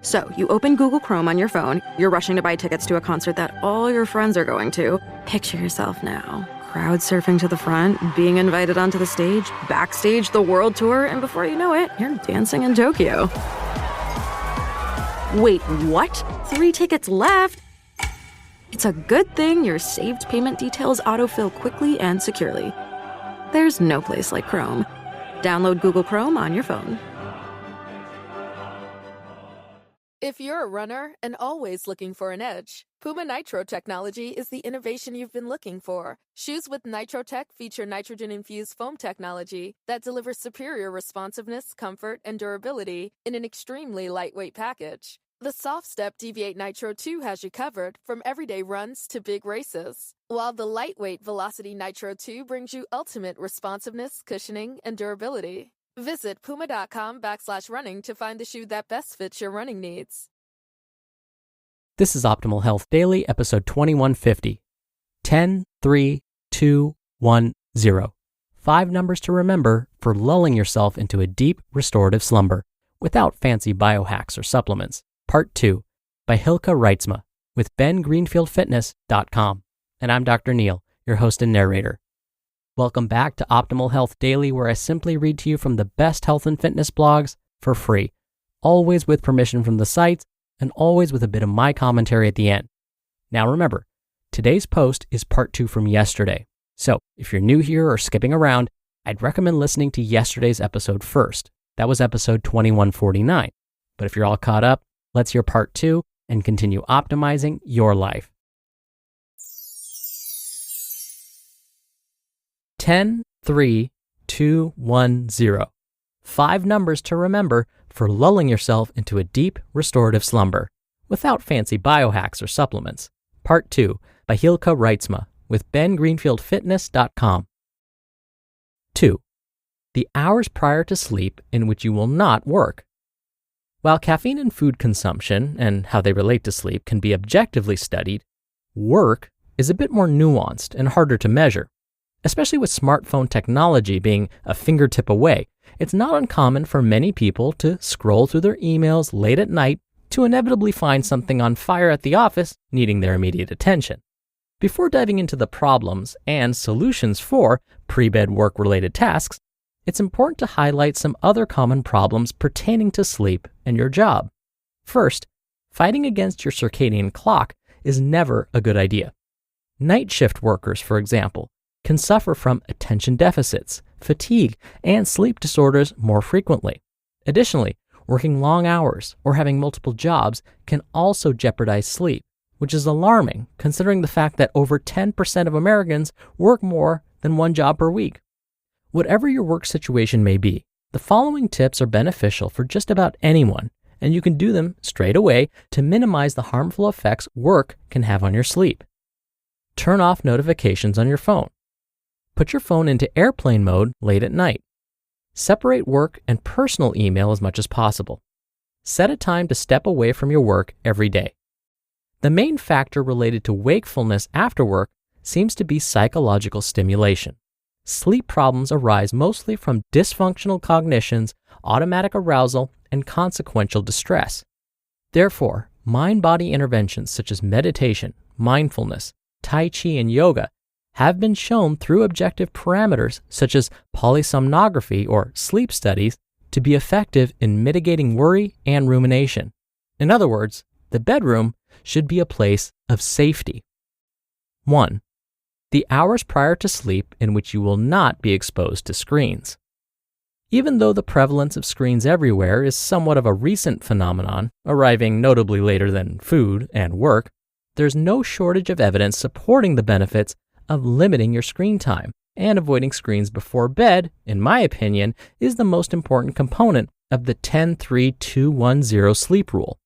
So, you open Google Chrome on your phone, you're rushing to buy tickets to a concert that all your friends are going to. Picture yourself now, crowd surfing to the front, being invited onto the stage, backstage the world tour, and before you know it, you're dancing in Tokyo. Wait, what? 3 tickets left? It's a good thing your saved payment details autofill quickly and securely. There's no place like Chrome. Download Google Chrome on your phone. If you're a runner and always looking for an edge, Puma Nitro technology is the innovation you've been looking for. Shoes with NitroTech feature nitrogen-infused foam technology that delivers superior responsiveness, comfort, and durability in an extremely lightweight package. The Soft Step Deviate Nitro 2 has you covered from everyday runs to big races, while the lightweight Velocity Nitro 2 brings you ultimate responsiveness, cushioning, and durability. Visit puma.com/running to find the shoe that best fits your running needs. This is Optimal Health Daily, episode 2150. 10, 3, 2, 1, 0. 5 numbers to remember for lulling yourself into a deep restorative slumber without fancy biohacks or supplements. Part 2 by Hylke Reitsma with bengreenfieldfitness.com. And I'm Dr. Neil, your host and narrator. Welcome back to Optimal Health Daily, where I simply read to you from the best health and fitness blogs for free, always with permission from the sites and always with a bit of my commentary at the end. Now remember, today's post is part 2 from yesterday. So if you're new here or skipping around, I'd recommend listening to yesterday's episode first. That was episode 2149. But if you're all caught up, let's hear part 2 and continue optimizing your life. 10, 3, 2, 1, 0. 5 numbers to remember for lulling yourself into a deep restorative slumber without fancy biohacks or supplements. Part 2 by Hylke Reitsma with bengreenfieldfitness.com. 2. The hours prior to sleep in which you will not work. While caffeine and food consumption and how they relate to sleep can be objectively studied, work is a bit more nuanced and harder to measure. Especially with smartphone technology being a fingertip away, it's not uncommon for many people to scroll through their emails late at night to inevitably find something on fire at the office needing their immediate attention. Before diving into the problems and solutions for pre-bed work-related tasks, it's important to highlight some other common problems pertaining to sleep and your job. First, fighting against your circadian clock is never a good idea. Night shift workers, for example, can suffer from attention deficits, fatigue, and sleep disorders more frequently. Additionally, working long hours or having multiple jobs can also jeopardize sleep, which is alarming considering the fact that over 10% of Americans work more than one job per week. Whatever your work situation may be, the following tips are beneficial for just about anyone, and you can do them straight away to minimize the harmful effects work can have on your sleep. Turn off notifications on your phone. Put your phone into airplane mode late at night. Separate work and personal email as much as possible. Set a time to step away from your work every day. The main factor related to wakefulness after work seems to be psychological stimulation. Sleep problems arise mostly from dysfunctional cognitions, automatic arousal, and consequential distress. Therefore, mind-body interventions such as meditation, mindfulness, Tai Chi, and yoga have been shown through objective parameters such as polysomnography or sleep studies to be effective in mitigating worry and rumination. In other words, the bedroom should be a place of safety. 1. The hours prior to sleep in which you will not be exposed to screens. Even though the prevalence of screens everywhere is somewhat of a recent phenomenon, arriving notably later than food and work, there's no shortage of evidence supporting the benefits of limiting your screen time, and avoiding screens before bed, in my opinion, is the most important component of the 10-3-2-1-0 sleep rule.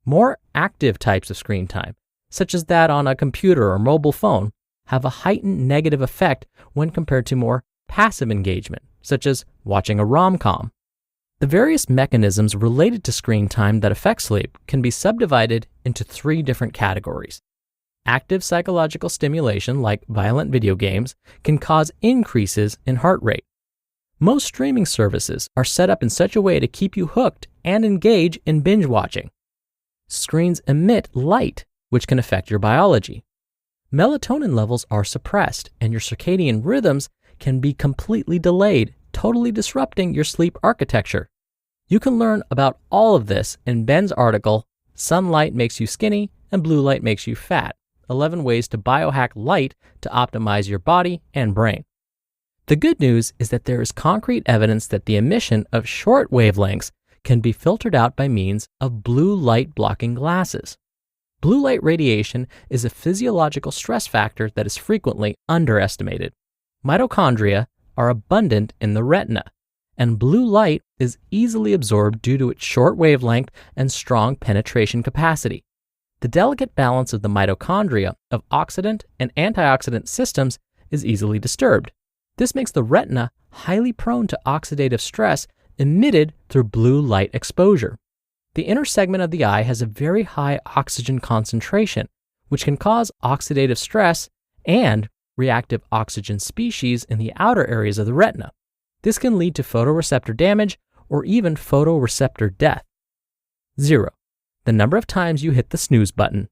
More active types of screen time, such as that on a computer or mobile phone, have a heightened negative effect when compared to more passive engagement, such as watching a rom-com. The various mechanisms related to screen time that affect sleep can be subdivided into 3 different categories. Active psychological stimulation, like violent video games, can cause increases in heart rate. Most streaming services are set up in such a way to keep you hooked and engage in binge watching. Screens emit light, which can affect your biology. Melatonin levels are suppressed, and your circadian rhythms can be completely delayed, totally disrupting your sleep architecture. You can learn about all of this in Ben's article, Sunlight Makes You Skinny and Blue Light Makes You Fat, 11 Ways to Biohack Light to Optimize Your Body and Brain. The good news is that there is concrete evidence that the emission of short wavelengths can be filtered out by means of blue light blocking glasses. Blue light radiation is a physiological stress factor that is frequently underestimated. Mitochondria are abundant in the retina, and blue light is easily absorbed due to its short wavelength and strong penetration capacity. The delicate balance of the mitochondria of oxidant and antioxidant systems is easily disturbed. This makes the retina highly prone to oxidative stress emitted through blue light exposure. The inner segment of the eye has a very high oxygen concentration, which can cause oxidative stress and reactive oxygen species in the outer areas of the retina. This can lead to photoreceptor damage or even photoreceptor death. 0. The number of times you hit the snooze button.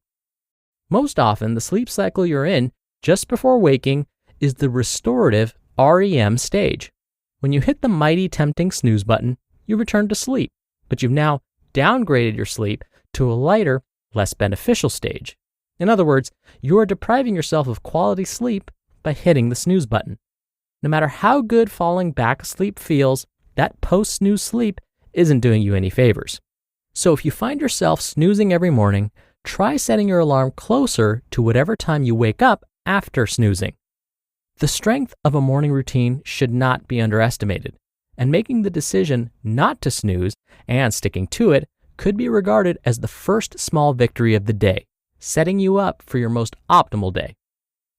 Most often, the sleep cycle you're in just before waking is the restorative REM stage. When you hit the mighty tempting snooze button, you return to sleep, but you've now downgraded your sleep to a lighter, less beneficial stage. In other words, you are depriving yourself of quality sleep by hitting the snooze button. No matter how good falling back asleep feels, that post-snooze sleep isn't doing you any favors. So if you find yourself snoozing every morning, try setting your alarm closer to whatever time you wake up after snoozing. The strength of a morning routine should not be underestimated, and making the decision not to snooze and sticking to it could be regarded as the first small victory of the day, setting you up for your most optimal day.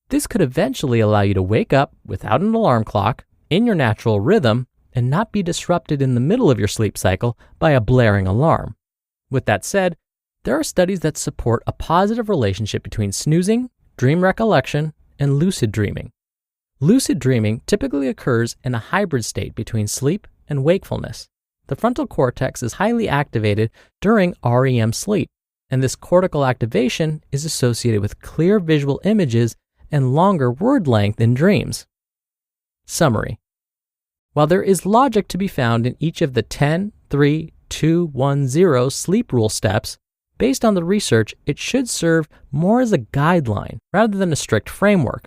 This could eventually allow you to wake up without an alarm clock, in your natural rhythm, and not be disrupted in the middle of your sleep cycle by a blaring alarm. With that said, there are studies that support a positive relationship between snoozing, dream recollection, and lucid dreaming. Lucid dreaming typically occurs in a hybrid state between sleep and wakefulness. The frontal cortex is highly activated during REM sleep, and this cortical activation is associated with clear visual images and longer word length in dreams. Summary. While there is logic to be found in each of the 10, 3, 2, 1, 0 sleep rule steps, based on the research, it should serve more as a guideline rather than a strict framework.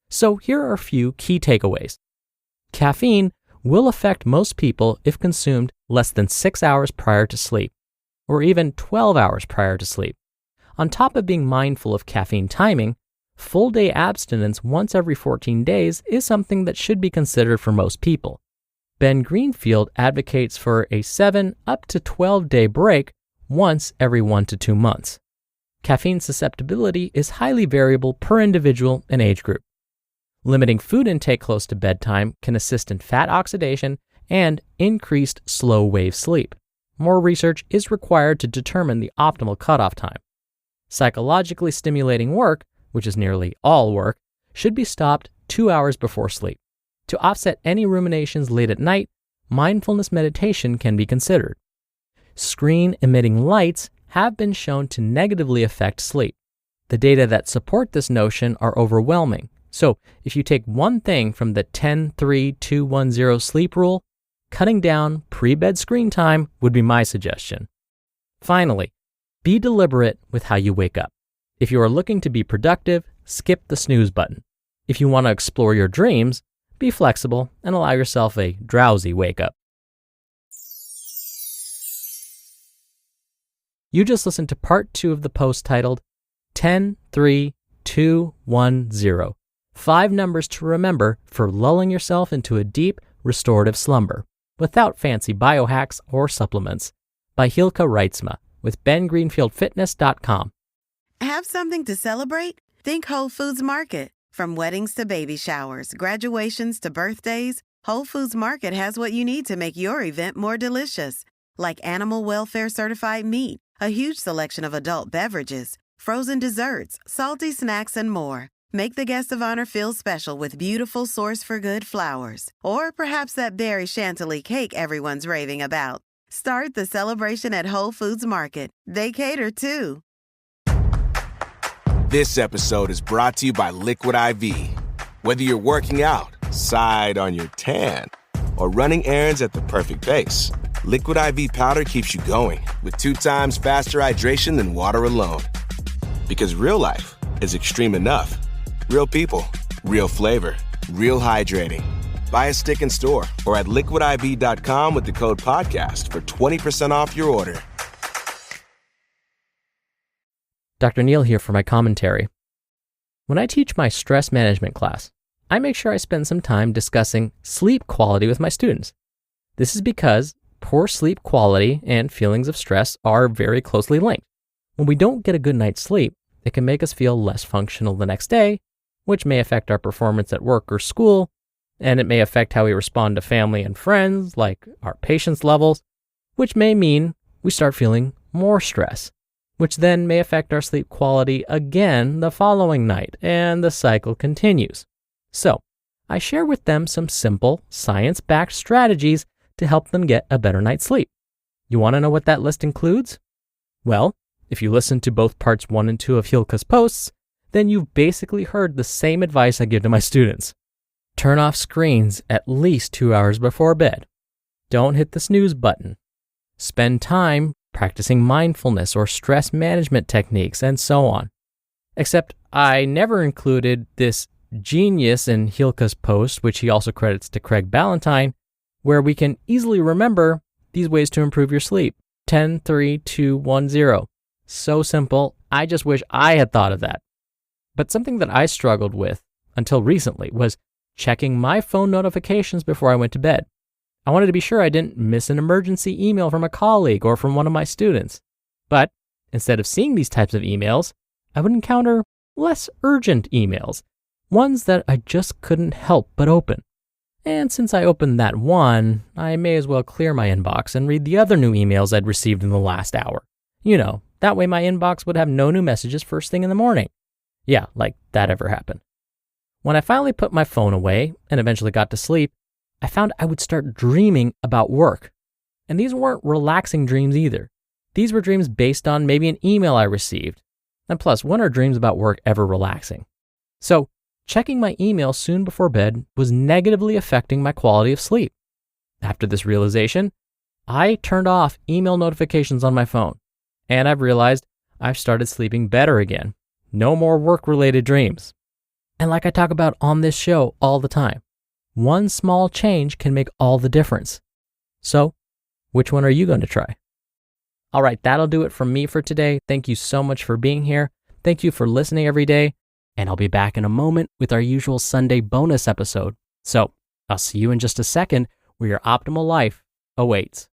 So here are a few key takeaways. Caffeine will affect most people if consumed less than 6 hours prior to sleep, or even 12 hours prior to sleep. On top of being mindful of caffeine timing, full-day abstinence once every 14 days is something that should be considered for most people. Ben Greenfield advocates for a 7 up to 12-day break once every 1 to 2 months. Caffeine susceptibility is highly variable per individual and age group. Limiting food intake close to bedtime can assist in fat oxidation and increased slow-wave sleep. More research is required to determine the optimal cutoff time. Psychologically stimulating work, which is nearly all work, should be stopped 2 hours before sleep. To offset any ruminations late at night, mindfulness meditation can be considered. Screen-emitting lights have been shown to negatively affect sleep. The data that support this notion are overwhelming. So if you take one thing from the 10-3-2-1-0 sleep rule, cutting down pre-bed screen time would be my suggestion. Finally, be deliberate with how you wake up. If you are looking to be productive, skip the snooze button. If you want to explore your dreams, be flexible and allow yourself a drowsy wake up. You just listened to part 2 of the post titled 10-3-2-1-0. 5 numbers to remember for lulling yourself into a deep, restorative slumber without fancy biohacks or supplements, by Hylke Reitsma with bengreenfieldfitness.com. Have something to celebrate? Think Whole Foods Market. From weddings to baby showers, graduations to birthdays, Whole Foods Market has what you need to make your event more delicious. Like animal welfare certified meat, a huge selection of adult beverages, frozen desserts, salty snacks, and more. Make the guest of honor feel special with beautiful Source for Good flowers. Or perhaps that berry chantilly cake everyone's raving about. Start the celebration at Whole Foods Market. They cater too. This episode is brought to you by Liquid IV. Whether you're working out, side on your tan, or running errands at the perfect pace, Liquid IV powder keeps you going with 2 times faster hydration than water alone. Because real life is extreme enough. Real people, real flavor, real hydrating. Buy a stick in store or at liquidiv.com with the code podcast for 20% off your order. Dr. Neil here for my commentary. When I teach my stress management class, I make sure I spend some time discussing sleep quality with my students. This is because poor sleep quality and feelings of stress are very closely linked. When we don't get a good night's sleep, it can make us feel less functional the next day, which may affect our performance at work or school, and it may affect how we respond to family and friends, like our patience levels, which may mean we start feeling more stress, which then may affect our sleep quality again the following night, and the cycle continues. So, I share with them some simple, science-backed strategies to help them get a better night's sleep. You want to know what that list includes? Well, if you listen to both parts 1 and 2 of Hylke's posts, then you've basically heard the same advice I give to my students. Turn off screens at least 2 hours before bed. Don't hit the snooze button. Spend time practicing mindfulness or stress management techniques, and so on. Except I never included this genius in Hylke's post, which he also credits to Craig Ballantyne, where we can easily remember these ways to improve your sleep. 10, 3, 2, 1, 0. So simple, I just wish I had thought of that. But something that I struggled with until recently was checking my phone notifications before I went to bed. I wanted to be sure I didn't miss an emergency email from a colleague or from one of my students. But instead of seeing these types of emails, I would encounter less urgent emails, ones that I just couldn't help but open. And since I opened that one, I may as well clear my inbox and read the other new emails I'd received in the last hour. You know, that way my inbox would have no new messages first thing in the morning. Yeah, like that ever happened. When I finally put my phone away and eventually got to sleep, I found I would start dreaming about work. And these weren't relaxing dreams either. These were dreams based on maybe an email I received. And plus, when are dreams about work ever relaxing? So, checking my email soon before bed was negatively affecting my quality of sleep. After this realization, I turned off email notifications on my phone. And I've realized I've started sleeping better again. No more work-related dreams. And like I talk about on this show all the time, one small change can make all the difference. So, which one are you going to try? All right, that'll do it from me for today. Thank you so much for being here. Thank you for listening every day. And I'll be back in a moment with our usual Sunday bonus episode. So, I'll see you in just a second where your optimal life awaits.